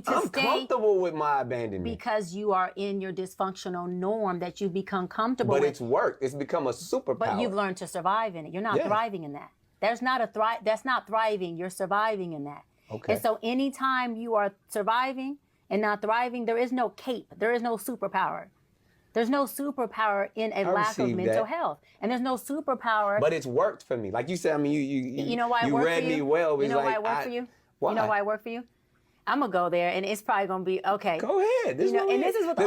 I'm comfortable with my abandonment. Because you are in your dysfunctional norm that you become comfortable with. But it's worked. It's become a superpower. But you've learned to survive in it. You're not thriving in that. That's not thriving. You're surviving in that. Okay. And so anytime you are surviving and not thriving, there is no cape. There is no superpower. There's no superpower in a lack of mental health. And there's no superpower. But it's worked for me. Like you said, I mean, you know why it worked read for you? me well. You know why it worked for you? Why? You know why it worked for you? I'm going to go there, and it's probably going to be, okay. Go ahead. This is with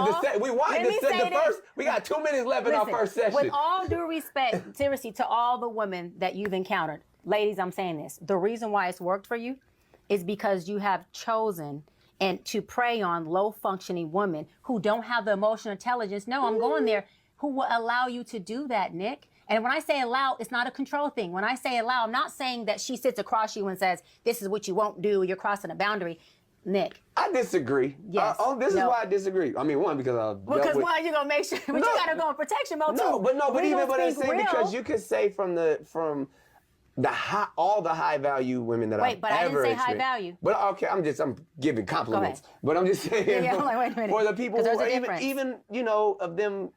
we wanted to set the first. We got 2 minutes left in our first session. With all due respect, seriously, to all the women that you've encountered, ladies, I'm saying this. The reason why it's worked for you is because you have chosen and to prey on low-functioning women who don't have the emotional intelligence. No, I'm going there. Who will allow you to do that, Nick? And when I say allow, it's not a control thing. When I say allow, I'm not saying that she sits across you and says, this is what you won't do. You're crossing a boundary. Nick. I disagree. Yes. This is why I didisagree. I mean, one, because why you gonna make sure, but you gotta go in protection mode too. But I'm saying because you could say from all the high value women that I've ever I didn't say high value. But okay, I'm giving compliments. But I'm just saying wait a minute. For the people who are even of them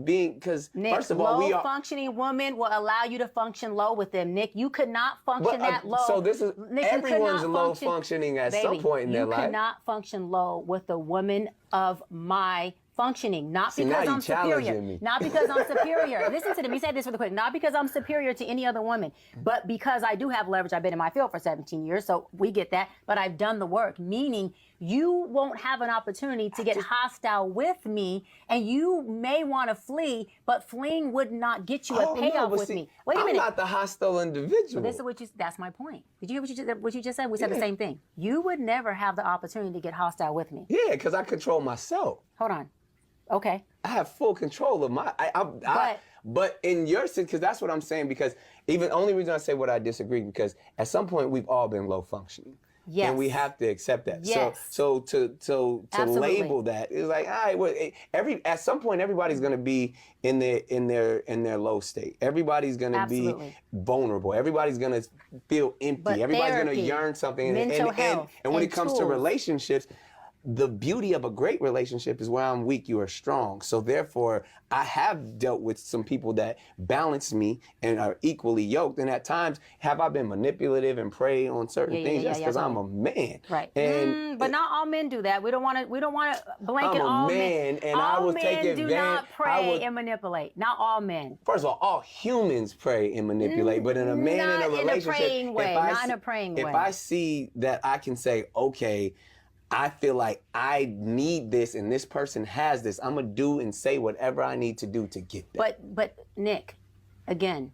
being, because first of all, low functioning woman will allow you to function low with them. Nick, you could not function that low. So this is Nick, everyone's low functioning at some point in their life. You could not function low with a woman of my functioning, not because I'm superior. Not because I'm superior. Listen to me say this really quick. Not because I'm superior to any other woman, but because I do have leverage. I've been in my field for 17 years, so we get that. But I've done the work, meaning you won't have an opportunity to get hostile with me, and you may want to flee, but fleeing would not get you a payoff with me. Wait a minute. I'm not the hostile individual. This is that's my point. Did you hear what you just said? We said the same thing. You would never have the opportunity to get hostile with me. Yeah, because I control myself. Hold on. Okay. I have full control of my, but in your sense, because that's what I'm saying, because even only reason I say what I disagree, because at some point we've all been low functioning. Yes. And we have to accept that. Yes. So to label that is like, all right, well, at some point everybody's going to be in their low state. Everybody's going to be vulnerable. Everybody's going to feel empty. But everybody's going to yearn something. Mental health and when it comes to relationships, the beauty of a great relationship is where I'm weak, you are strong. So therefore, I have dealt with some people that balance me and are equally yoked. And at times, have I been manipulative and prey on certain things? Yes, because I'm a man. Right. And but not all men do that. We don't want to blanket all men. And I will take advantage. Do not prey and manipulate. Not all men. First of all humans prey and manipulate. But in a man in a relationship, not in a praying way. If I see that I can say, okay, I feel like I need this and this person has this, I'm going to do and say whatever I need to do to get that. But Nick, again,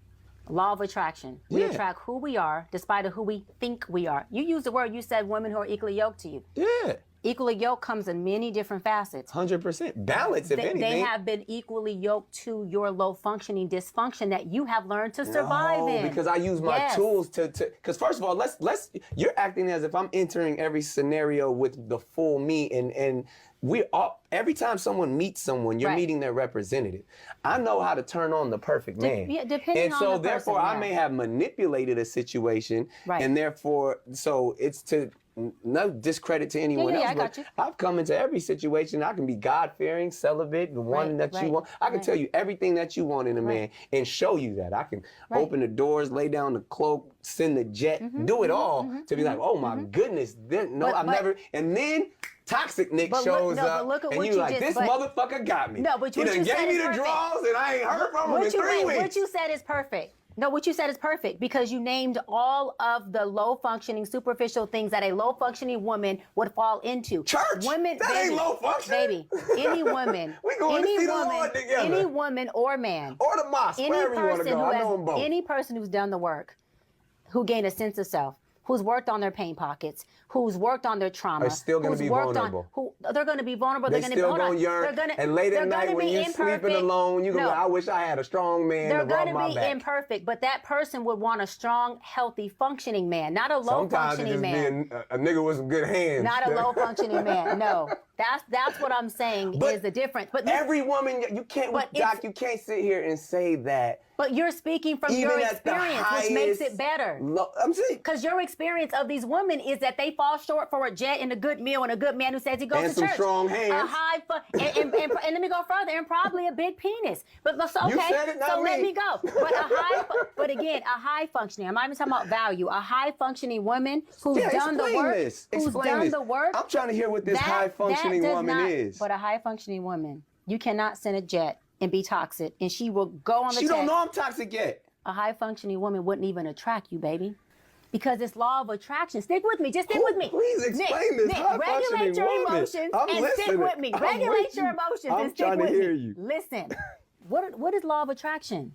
law of attraction. We attract who we are despite of who we think we are. You used the word, you said women who are equally yoked to you. Yeah. Equally yoked comes in many different facets. 100%. Balance, if anything. They have been equally yoked to your low functioning dysfunction that you have learned to survive in. Because I use my tools to, because first of all, you're acting as if I'm entering every scenario with the full me, and every time someone meets someone, you're meeting their representative. I know how to turn on the perfect man. Depending and so on the therefore person, I may have manipulated a situation, and therefore, so it's to no discredit to anyone else, but I've come into every situation. I can be God-fearing, celibate, the one that you want. I can tell you everything that you want in a man and show you that. I can open the doors, lay down the cloak, send the jet, do it all to be like, oh my goodness. I've never, and then Toxic Nick shows up, and you like, this motherfucker got me. No, but he done gave me the draws, and I ain't heard from him in 3 weeks. What you said is perfect. No, what you said is perfect because you named all of the low-functioning, superficial things that a low-functioning woman would fall into. Church? Women, that ain't low-functioning. Baby, any woman. We going to see the Lord together. Any woman or man. Or the mosque, wherever you want to go. I know them both. Any person who's done the work, who gained a sense of self, who's worked on their pain pockets, who's worked on their trauma. Are still going to be vulnerable. They're going to be vulnerable. They're still going to yearn. And late at night when you're sleeping alone, you go, I wish I had a strong man to rub my back. They're going to be imperfect, but that person would want a strong, healthy, functioning man, not a low-functioning man. Sometimes a nigga with some good hands. Not a low-functioning man, no. That's what I'm saying is the difference. But every woman, you can't, Doc, you can't sit here and say that. But you're speaking from your experience, which makes it better. I'm saying. Because your experience of these women is that they fall fall short for a jet and a good meal and a good man who says he goes and to some church. strong hands. And let me go further, and probably a big penis. But so, okay, you said it, not so me. let me go. But again, a high functioning. I'm not even talking about value. A high functioning woman who's done the work. Explain the work. I'm trying to hear what this high functioning woman is. But a high functioning woman, you cannot send a jet and be toxic, and she will go on the She don't know I'm toxic yet. A high-functioning woman wouldn't even attract you, baby. Because it's law of attraction. Stick with me. Just stick with me. Please explain this high-functioning regulate your woman. emotions and stick with me. Regulate your emotions and stick with me. I'm trying to hear you. Listen, what is law of attraction?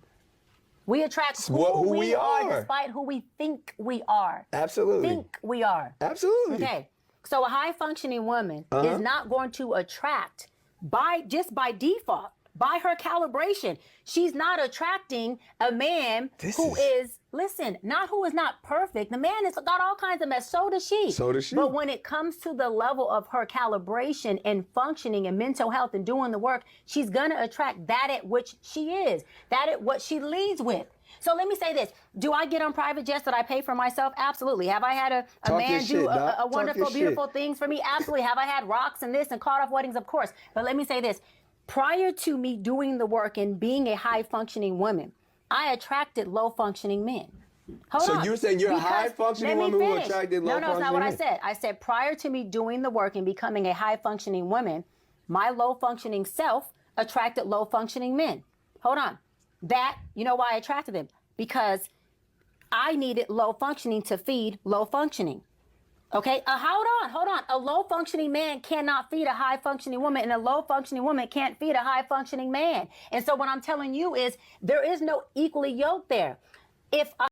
We attract who we are despite who we think we are. Absolutely. Think we are. Absolutely. Okay. So a high-functioning woman is not going to attract by default. By her calibration, she's not attracting a man who is not perfect. The man has got all kinds of mess. So does she. But when it comes to the level of her calibration and functioning and mental health and doing the work, she's going to attract that at which she is, that at what she leads with. So let me say this. Do I get on private jets that I pay for myself? Absolutely. Have I had a man do a wonderful, beautiful things for me? Absolutely. Have I had rocks and this and caught off weddings? Of course. But let me say this. Prior to me doing the work and being a high-functioning woman, I attracted low-functioning men. Hold on. You're saying you're a high-functioning woman who attracted low-functioning men? No, it's not what I said. I said prior to me doing the work and becoming a high-functioning woman, my low-functioning self attracted low-functioning men. Hold on. You know why I attracted them? Because I needed low-functioning to feed low-functioning. Okay, hold on. A low-functioning man cannot feed a high-functioning woman, and a low-functioning woman can't feed a high-functioning man. And so what I'm telling you is there is no equally yoked there. If